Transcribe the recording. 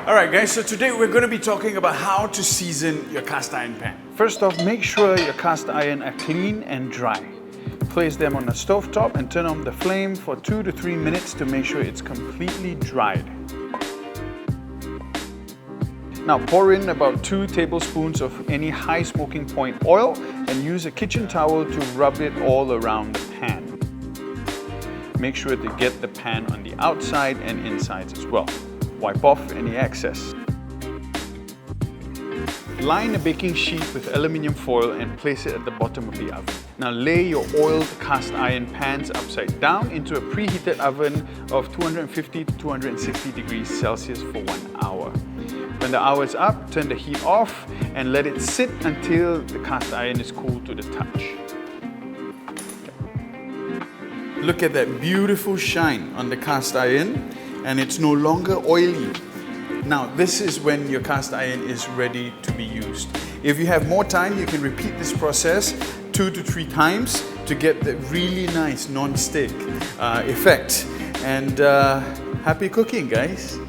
Alright guys, so today we're going to be talking about how to season your cast iron pan. First off, make sure your cast iron are clean and dry. Place them on the stove top and turn on the flame for 2 to 3 minutes to make sure it's completely dried. Now pour in about 2 tablespoons of any high smoking point oil and use a kitchen towel to rub it all around the pan. Make sure to get the pan on the outside and insides as well. Wipe off any excess. Line a baking sheet with aluminium foil and place it at the bottom of the oven. Now lay your oiled cast iron pans upside down into a preheated oven of 250 to 260 degrees Celsius for 1 hour. When the hour is up, turn the heat off and let it sit until the cast iron is cool to the touch. Look at that beautiful shine on the cast iron, and it's no longer oily. Now this is when your cast iron is ready to be used. If you have more time, you can repeat this process 2 to 3 times to get the really nice non-stick effect. And happy cooking, guys!